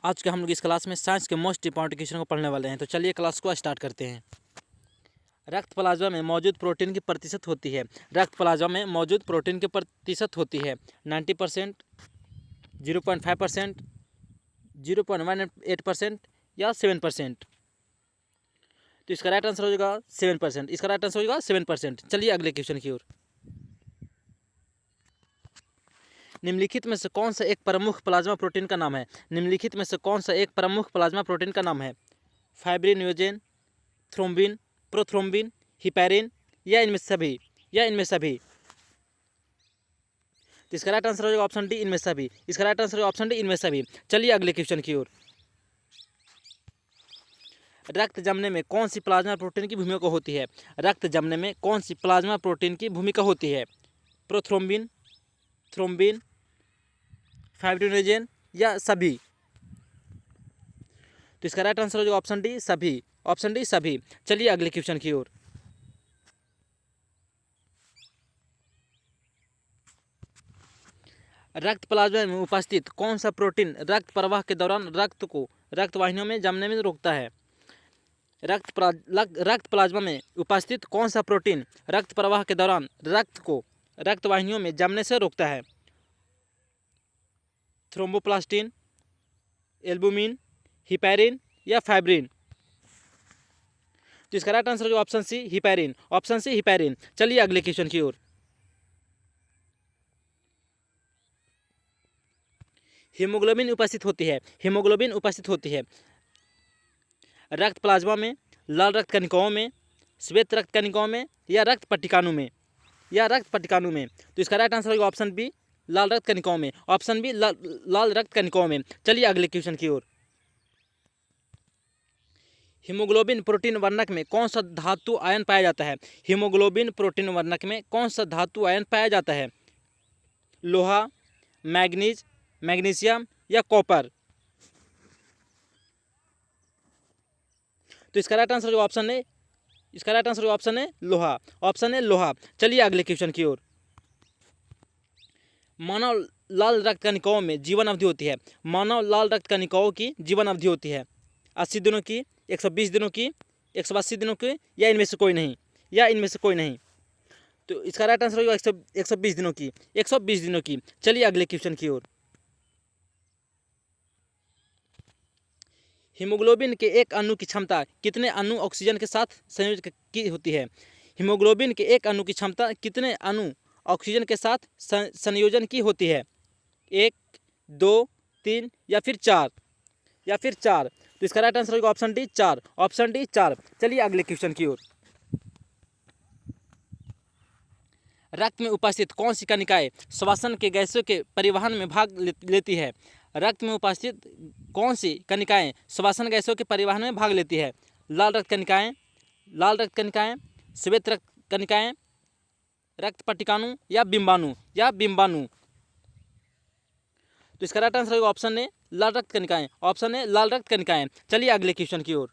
आज के हम लोग इस क्लास में साइंस के मोस्ट इंपॉर्टेंट क्वेश्चन को पढ़ने वाले हैं। तो चलिए क्लास को स्टार्ट करते हैं। रक्त प्लाज्मा में मौजूद प्रोटीन की प्रतिशत होती है। रक्त प्लाज्मा में मौजूद प्रोटीन की प्रतिशत होती है 90%, 0.5%, 0.18% या 7%। तो इसका राइट आंसर हो जाएगा 7%। इसका राइट आंसर हो जाएगा 7%। चलिए अगले क्वेश्चन की ओर। निम्नलिखित में से कौन सा एक प्रमुख प्लाज्मा प्रोटीन का नाम है? निम्नलिखित में से कौन सा एक प्रमुख प्लाज्मा प्रोटीन का नाम है? फाइब्रिनोजेन, थ्रोम्बिन, प्रोथ्रोम्बिन, हिपैरिन या इनमें सभी। तो इसका राइट आंसर हो जाएगा ऑप्शन डी, इनमें सभी। इसका राइट आंसर हो ऑप्शन डी, इनमें सभी। चलिए अगले क्वेश्चन की ओर। रक्त जमने में कौन सी प्लाज्मा प्रोटीन की भूमिका होती है? रक्त जमने में कौन सी प्लाज्मा प्रोटीन की भूमिका होती है? प्रोथ्रोम्बिन, थ्रोम्बिन, फाइब्रिनोजेन या सभी। तो इसका राइट आंसर हो जाएगा ऑप्शन डी, सभी। ऑप्शन डी, सभी। चलिए अगले क्वेश्चन की ओर। रक्त प्लाज्मा में उपस्थित कौन सा प्रोटीन रक्त प्रवाह के दौरान रक्त को रक्त वाहिनियों में जमने में रोकता है? रक्त प्लाज्मा में उपस्थित कौन सा प्रोटीन रक्त प्रवाह के दौरान रक्त को रक्त वाहिनियों में जमने से रोकता है? थ्रोम्बोप्लास्टिन, एल्बुमिन, हिपैरिन या फाइब्रिन। तो इसका राइट आंसर जो option C, heparin. Option C, heparin. चलिए अगले क्वेश्चन की ओर। हीमोग्लोबिन उपस्थित होती है। हीमोग्लोबिन उपस्थित होती है रक्त प्लाज्मा में, लाल रक्त कणिकाओं में, श्वेत रक्त कणिकाओं में या रक्त पट्टिकाणु में तो इसका राइट आंसर होगा ऑप्शन बी, लाल रक्त कणिकाओं में। ऑप्शन बी, लाल रक्त कणिकाओं में। चलिए अगले क्वेश्चन की ओर। हीमोग्लोबिन प्रोटीन वर्णक में कौन सा धातु आयन पाया जाता है? हीमोग्लोबिन प्रोटीन वर्णक में कौन सा धातु आयन पाया जाता है? लोहा, मैग्नीज, मैग्नीशियम या कॉपर। तो इसका राइट आंसर जो ऑप्शन है, इसका राइट आंसर ऑप्शन है लोहा। ऑप्शन है लोहा। चलिए अगले क्वेश्चन की ओर। मानव लाल रक्त कणिकाओं में जीवन अवधि होती है। मानव लाल रक्त कणिकाओं की जीवन अवधि होती है 80 दिनों की, 120 दिनों की, 180 दिनों की या इनमें से कोई नहीं। तो इसका राइट आंसर होगा 120 दिनों की। 120 दिनों की। चलिए अगले क्वेश्चन की ओर। हीमोग्लोबिन के एक अणु की क्षमता कितने अणु ऑक्सीजन के साथ संयोजन की होती है? हीमोग्लोबिन के एक अणु की क्षमता कितने अणु ऑक्सीजन के साथ संयोजन की होती है? 1, 2, 3 या फिर 4। तो इसका राइट आंसर होगा ऑप्शन डी, 4। Option D, 4। चलिए अगले क्वेश्चन की ओर। रक्त में उपस्थित कौन सी कणिकाएं श्वसन के गैसों के परिवहन में भाग लेती है? रक्त में उपस्थित कौन सी कणिकाएं श्वसन गैसों के परिवहन में भाग लेती है? लाल रक्त कणिकाएं, श्वेत रक्त कणिकाएं, रक्त पट्टिकाणु या बिंबाणु। तो इसका राइट आंसर होगा ऑप्शन है लाल रक्त कणिकाएं। ऑप्शन है लाल रक्त कणिकाएं। चलिए अगले क्वेश्चन की ओर।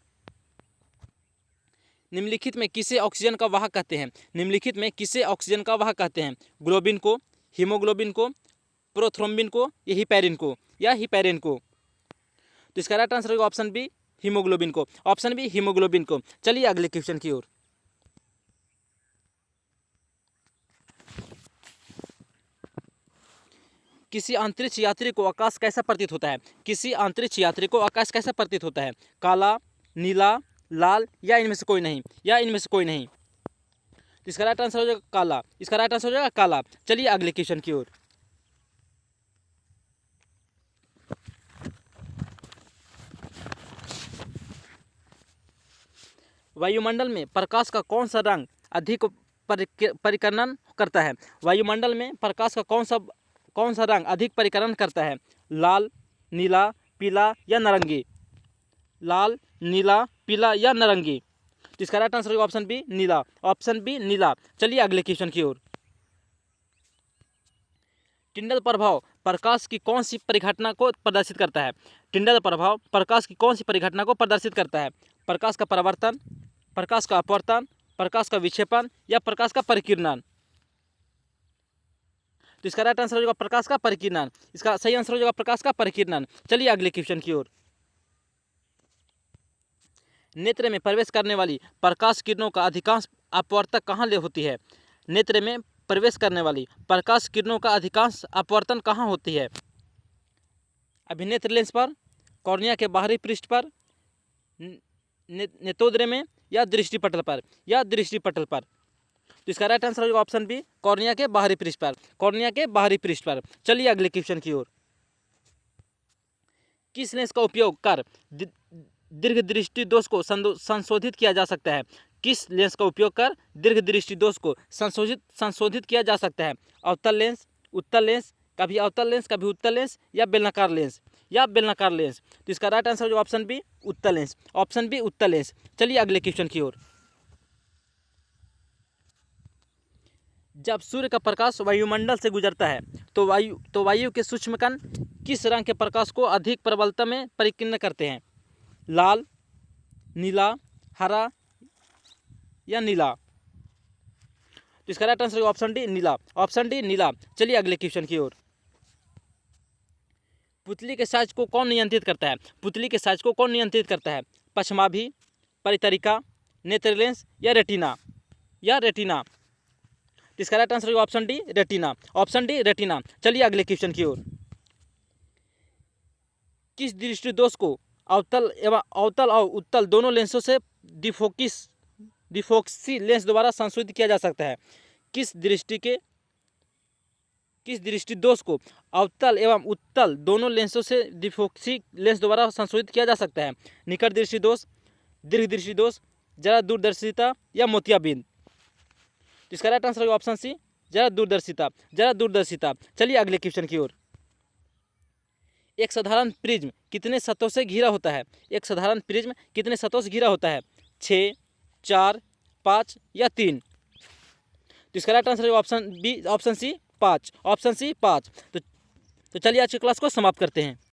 निम्नलिखित में किसे ऑक्सीजन का वाहक कहते हैं? निम्नलिखित में किसे ऑक्सीजन का वाहक कहते हैं? ग्लोबिन को, हीमोग्लोबिन को, प्रोथ्रोम्बिन को या हिपैरिन को। तो इसका राइट आंसर होगा ऑप्शन बी, हीमोग्लोबिन को। ऑप्शन बी, हीमोग्लोबिन को। चलिए अगले क्वेश्चन की ओर। किसी अंतरिक्ष यात्री को आकाश कैसा प्रतीत होता है? किसी अंतरिक्ष यात्री को आकाश कैसा प्रतीत होता है? काला, नीला, लाल या इनमें से कोई नहीं। तो इसका राइट आंसर हो जाएगा काला। इसका राइट आंसर हो जाएगा काला। चलिए अगले क्वेश्चन की ओर। वायुमंडल में प्रकाश का कौन सा रंग अधिक परिकरण करता है? वायुमंडल में प्रकाश का कौन सा रंग अधिक परिकरण करता है? लाल, नीला, पीला या नारंगी। लाल, नीला, पीला या नारंगी। तो इसका राइट आंसर होगा ऑप्शन बी, नीला। ऑप्शन बी, नीला। चलिए अगले क्वेश्चन की ओर। टिंडल प्रभाव प्रकाश की कौन सी परिघटना को प्रदर्शित करता है? टिंडल प्रभाव प्रकाश की कौन सी परिघटना को प्रदर्शित करता है? प्रकाश का परावर्तन, प्रकाश का अपवर्तन, प्रकाश का विक्षेपण या प्रकाश का परिकिरणन। तो इसका राइट आंसर हो जाएगा प्रकाश का परिकिरणन। इसका सही आंसर हो जाएगा प्रकाश का परिकिरणन। चलिए अगले क्वेश्चन की ओर। नेत्र में प्रवेश करने वाली प्रकाश किरणों का अधिकांश अपवर्तक कहाँ ले होती है? नेत्र में प्रवेश करने वाली प्रकाश किरणों का अधिकांश अपवर्तन कहाँ होती है? अभिनेत्र लेंस पर, कॉर्निया के बाहरी पृष्ठ पर, नेत्रोद्र में, या दृष्टिपटल पर, या दृष्टिपटल पर। तो इसका राइट आंसर होगा ऑप्शन बी, कॉर्निया के बाहरी पृष्ठ पर, कॉर्निया के बाहरी पृष्ठ पर। चलिए अगले क्वेश्चन की ओर। किस लेंस का उपयोग कर दीर्घ दृष्टि दोष को संशोधित किया जा सकता है? किस लेंस का उपयोग कर दीर्घ दृष्टि दोष को संशोधित किया जा सकता है? अवतल लेंस, उत्तल लेंस, कभी अवतल लेंस, कभी उत्तल लेंस, या बेलनाकार लेंस, या बेलनाकार लेंस। तो इसका राइट आंसर होगा ऑप्शन बी, उत्तल लेंस, ऑप्शन बी, उत्तल लेंस। चलिए अगले क्वेश्चन की ओर। जब सूर्य का प्रकाश वायुमंडल से गुजरता है तो वायु के सूक्ष्म कण किस रंग के प्रकाश को अधिक प्रबलता में परिकीर्ण करते हैं? लाल, नीला, हरा, या नीला। तो इसका राइट आंसर ऑप्शन डी, नीला, ऑप्शन डी, नीला। चलिए अगले क्वेश्चन की ओर। पुतली के साइज को कौन नियंत्रित करता है? पुतली के साइज को कौन नियंत्रित करता है? पश्चमाभी, परितरिका, नेत्र लेंस, या रेटिना, या रेटिना। तो इसका राइट आंसर होगा option D, retina, option D, retina. चलिए अगले क्वेश्चन की ओर। किस दृष्टि दोष को अवतल और उत्तल दोनों लेंसों से डिफोक्सी लेंस द्वारा संशोधित किया जा सकता है? किस दृष्टि दोष को अवतल एवं उत्तल दोनों लेंसों से डिफोक्सी लेंस द्वारा संशोधित किया जा सकता है? निकट दृष्टि दोष, दीर्घ दृष्टि दोष, जरा दूरदर्शिता, या मोतियाबिंद। तो इसका राइट आंसर होगा ऑप्शन सी, जरा दूरदर्शिता, जरा दूरदर्शिता। चलिए अगले क्वेश्चन की ओर। एक साधारण प्रिज्म कितने सतहों से घिरा होता है? एक साधारण प्रिज्म कितने सतहों से घिरा होता है? 6, 4, 5, या 3। तो इसका राइट आंसर होगा option B, option C, 5, option C, 5। तो चलिए आज की क्लास को समाप्त करते हैं।